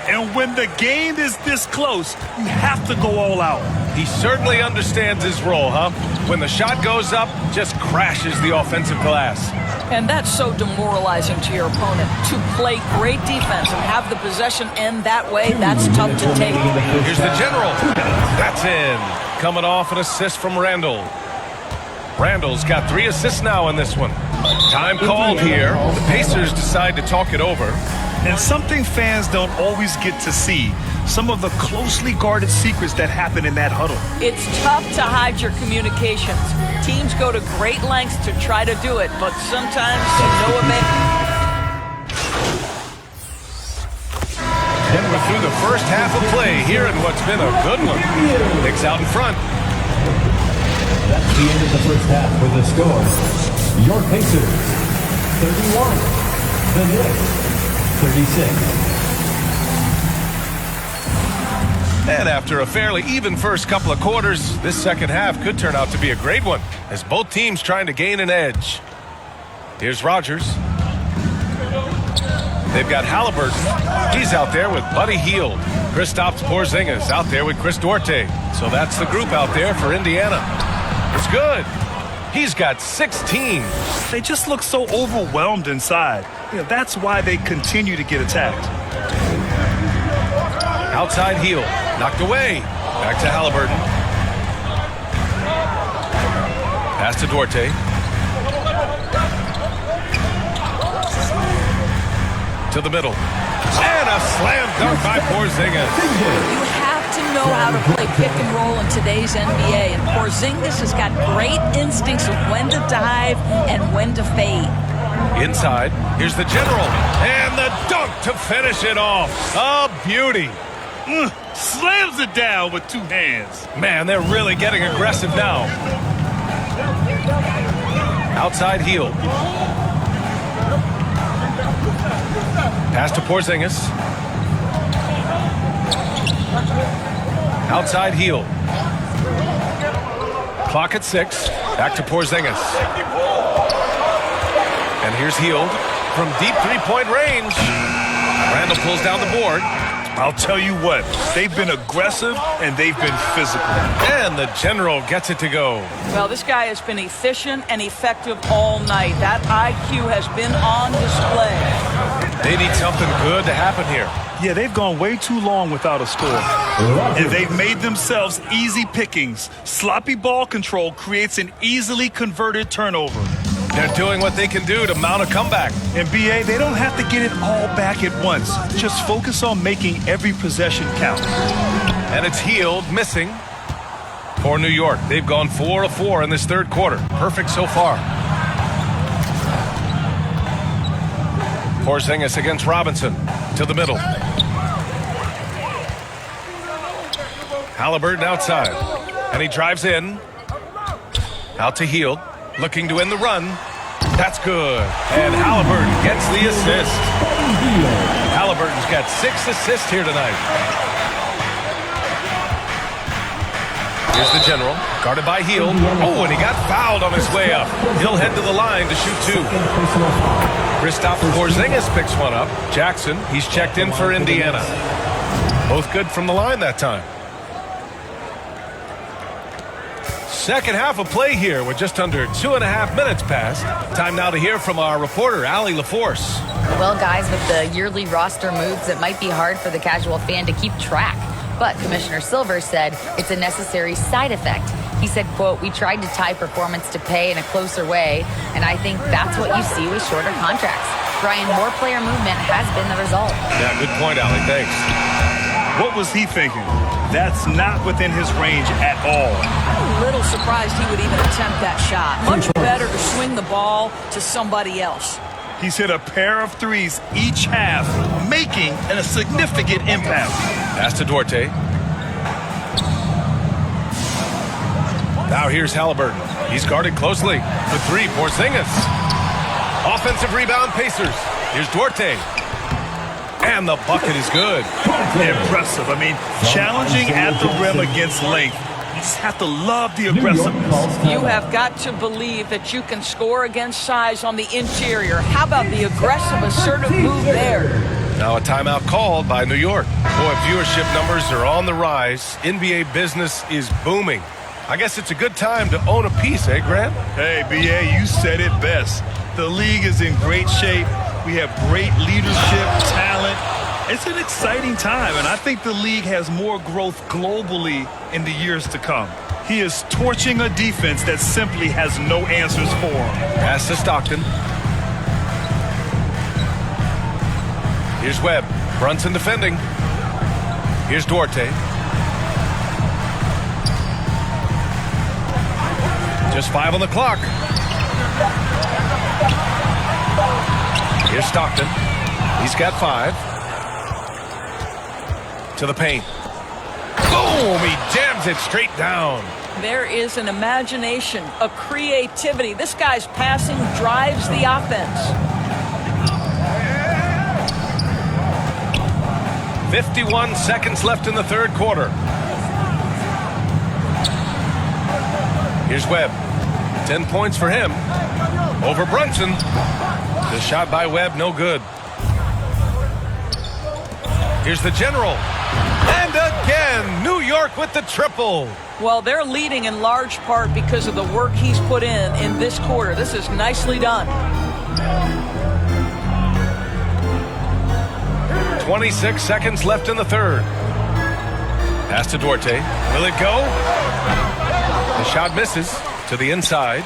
And when the game is this close, you have to go all out. He certainly understands his role, huh? When the shot goes up, just crashes the offensive glass. And that's so demoralizing to your opponent. To play great defense and have the possession end that way, that's tough to take. Here's the General. That's in. Coming off an assist from Randall. Randall's got 3 assists now in this one. Time called here. The Pacers decide to talk it over. And something fans don't always get to see, some of the closely guarded secrets that happen in that huddle. It's tough to hide your communications. Teams go to great lengths to try to do it, but sometimes to no avail. we're through the first half of play here in what's been a good one. Knicks out in front. That's the end of the first half with the score. Your Pacers, 31. The Knicks, 36. And after a fairly even first couple of quarters, this second half could turn out to be a great one as both teams trying to gain an edge. Here's Rogers. They've got Halliburton. He's out there with Buddy Hield. Kristaps Porzingis out there with Chris Duarte. So that's the group out there for Indiana. It's good. He's got 16. They just look so overwhelmed inside. That's why they continue to get attacked. Outside Hield. Knocked away. Back to Halliburton. Pass to Duarte. To the middle. And a slam dunk by Porzingis. You have to know how to play pick and roll in today's NBA, and Porzingis has got great instincts of when to dive and when to fade. Inside, here's the general. And the dunk to finish it off. A beauty. Slams it down with two hands. Man, they're really getting aggressive now. Outside Hield. Pass to Porzingis. Outside Hield. Clock at 6. Back to Porzingis. And here's Hield from deep three-point range. Randall pulls down the board. I'll tell you what, they've been aggressive and they've been physical. And the general gets it to go. Well, this guy has been efficient and effective all night. That IQ has been on display. They need something good to happen here. Yeah, they've gone way too long without a score. And they've made themselves easy pickings. Sloppy ball control creates an easily converted turnover. They're doing what they can do to mount a comeback. And BA, they don't have to get it all back at once. Just focus on making every possession count. And it's Hield missing for New York. They've gone 4 of 4 in this third quarter. Perfect so far. Porzingis against Robinson to the middle. Halliburton outside. And he drives in. Out to Hield. Looking to end the run. That's good. And Halliburton gets the assist. Halliburton's got 6 assists here tonight. Here's the general. Guarded by Hield. Oh, and he got fouled on his way up. He'll head to the line to shoot 2. Kristaps Porzingis picks one up. Jackson, he's checked in for Indiana. Both good from the line that time. Second half of play here with just under 2.5 minutes passed. Time now to hear from our reporter, Allie LaForce. Well, guys, with the yearly roster moves, it might be hard for the casual fan to keep track. But Commissioner Silver said it's a necessary side effect. He said, quote, "We tried to tie performance to pay in a closer way, and I think that's what you see with shorter contracts." Brian, more player movement has been the result. Yeah, good point, Allie. Thanks. What was he thinking? That's not within his range at all. I'm a little surprised he would even attempt that shot. Much better to swing the ball to somebody else. He's hit a pair of threes each half, making a significant impact. Pass to Duarte. Now here's Halliburton. He's guarded closely. For 3, Porzingis. Offensive rebound, Pacers. Here's Duarte. And the bucket is good. Impressive. I mean, challenging at the rim against length. You just have to love the aggressiveness. You have got to believe that you can score against size on the interior. How about the aggressive, assertive move there? Now a timeout called by New York. Boy, viewership numbers are on the rise. NBA business is booming. I guess it's a good time to own a piece, eh, Grant? Hey, BA, you said it best. The league is in great shape. We have great leadership, talent. It's an exciting time, and I think the league has more growth globally in the years to come. He is torching a defense that simply has no answers for him. Pass to Stockton. Here's Webb. Brunson defending. Here's Duarte. Just 5 on the clock. Here's Stockton. He's got 5. To the paint. Boom! He jams it straight down. There is an imagination, a creativity. This guy's passing drives the offense. 51 seconds left in the third quarter. Here's Webb. 10 points for him. Over Brunson. The shot by Webb, no good. Here's the General. And again, New York with the triple. Well, they're leading in large part because of the work he's put in this quarter. This is nicely done. 26 seconds left in the third. Pass to Duarte. Will it go? The shot misses to the inside.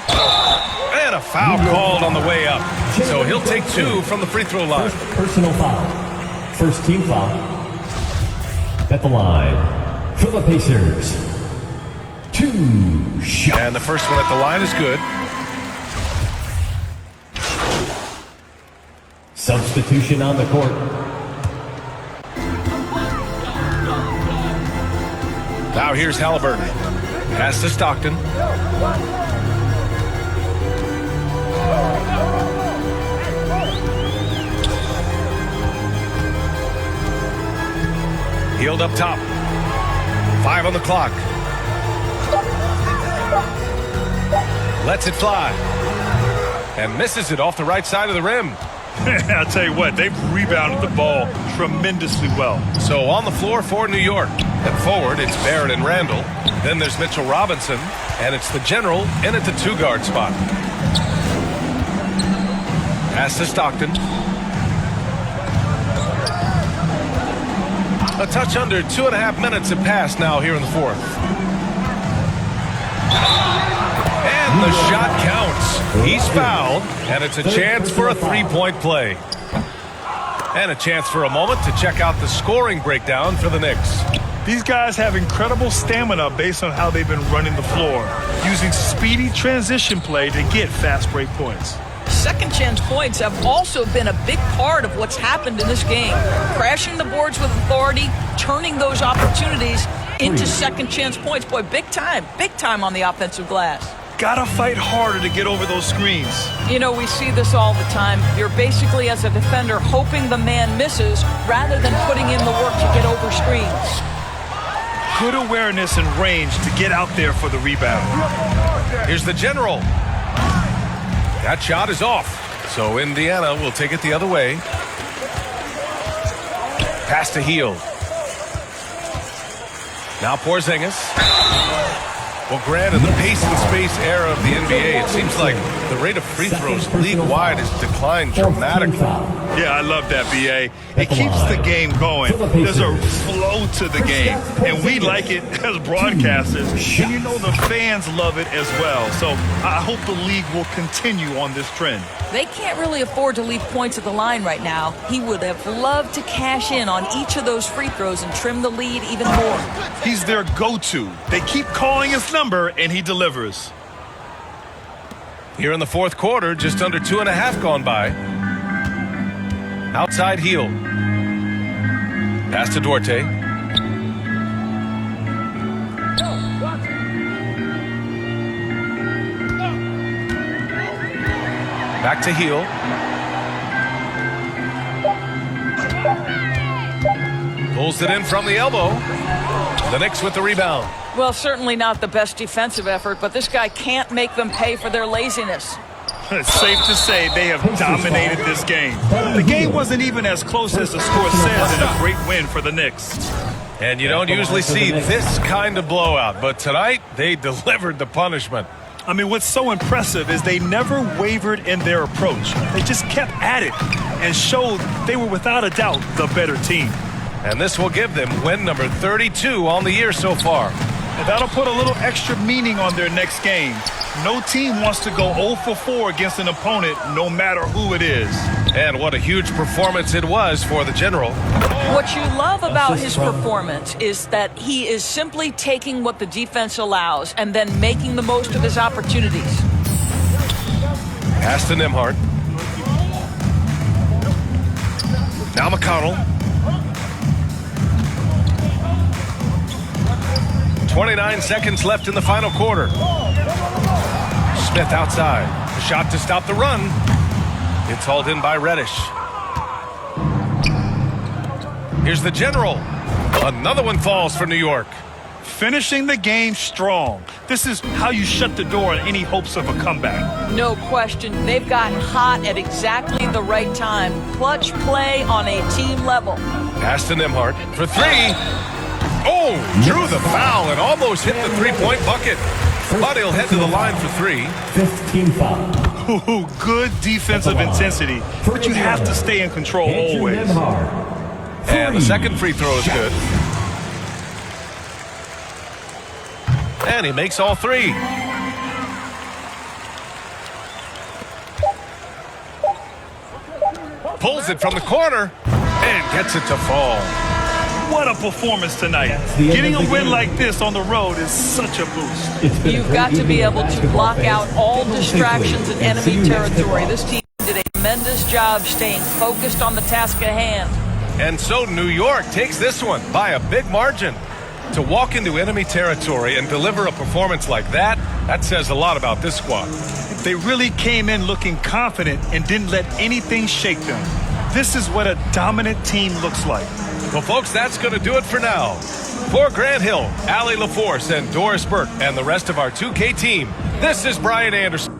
And a foul called on the way up. So he'll take 2 from the free throw line. Personal foul. First team foul. At the line for the Pacers. 2 shots. And the first one at the line is good. Substitution on the court. Now here's Halliburton. Pass to Stockton. Healed up top. 5 on the clock. Lets it fly. And misses it off the right side of the rim. I'll tell you what, they've rebounded the ball tremendously well. So on the floor for New York. At forward, it's Barrett and Randall. Then there's Mitchell Robinson. And it's the General in at the 2-guard spot. Pass to Stockton. A touch under 2.5 minutes have passed now here in the fourth. And the shot counts. He's fouled, and it's a chance for a 3-point play. And a chance for a moment to check out the scoring breakdown for the Knicks. These guys have incredible stamina based on how they've been running the floor, using speedy transition play to get fast break points. Second chance points have also been a big part of what's happened in this game. Crashing the boards with authority, turning those opportunities into second chance points. Boy, big time on the offensive glass. Gotta fight harder to get over those screens. You know, we see this all the time. You're basically, as a defender, hoping the man misses rather than putting in the work to get over screens. Good awareness and range to get out there for the rebound. Here's the General. That shot is off. So Indiana will take it the other way. Pass to Hield. Now Porzingis. Well, Grant, in the pace and space era of the NBA, it seems like the rate of free throws league-wide has declined dramatically. Yeah, I love that, B.A. It keeps the game going. There's a flow to the game, and we like it as broadcasters. And you know the fans love it as well. So I hope the league will continue on this trend. They can't really afford to leave points at the line right now. He would have loved to cash in on each of those free throws and trim the lead even more. He's their go-to. They keep calling his number, and he delivers. Here in the fourth quarter, just under 2.5 gone by. Outside Hield. Pass to Duarte. Back to Hield. Pulls it in from the elbow. The Knicks with the rebound. Well, certainly not the best defensive effort, but this guy can't make them pay for their laziness. It's safe to say they have dominated this game. The game wasn't even as close as the score says, and a great win for the Knicks. And you don't usually see this kind of blowout, but tonight they delivered the punishment. I mean, what's so impressive is they never wavered in their approach. They just kept at it and showed they were without a doubt the better team. And this will give them win number 32 on the year so far. And that'll put a little extra meaning on their next game. No team wants to go 0 for 4 against an opponent, no matter who it is. And what a huge performance it was for the General. What you love about his performance is that he is simply taking what the defense allows and then making the most of his opportunities. Pass to Nembhard. Now McConnell. 29 seconds left in the final quarter. Smith outside. The shot to stop the run. It's hauled in by Reddish. Here's the General. Another one falls for New York. Finishing the game strong. This is how you shut the door on any hopes of a comeback. No question. They've gotten hot at exactly the right time. Clutch play on a team level. Pass to Nembhard for three. Oh, drew the foul and almost hit the three-point bucket. But he'll head to the line for three. 15 foul. Ooh, good defensive intensity, but you have to stay in control always. And the second free throw is good. And he makes all three. Pulls it from the corner and gets it to fall. What a performance tonight. Getting a win like this on the road is such a boost. You've got to be able to block out all distractions in enemy territory. This team did a tremendous job staying focused on the task at hand. And so New York takes this one by a big margin. To walk into enemy territory and deliver a performance like that says a lot about this squad. They really came in looking confident and didn't let anything shake them. This is what a dominant team looks like. Well, folks, that's going to do it for now. For Grant Hill, Allie LaForce, and Doris Burke, and the rest of our 2K team, this is Brian Anderson.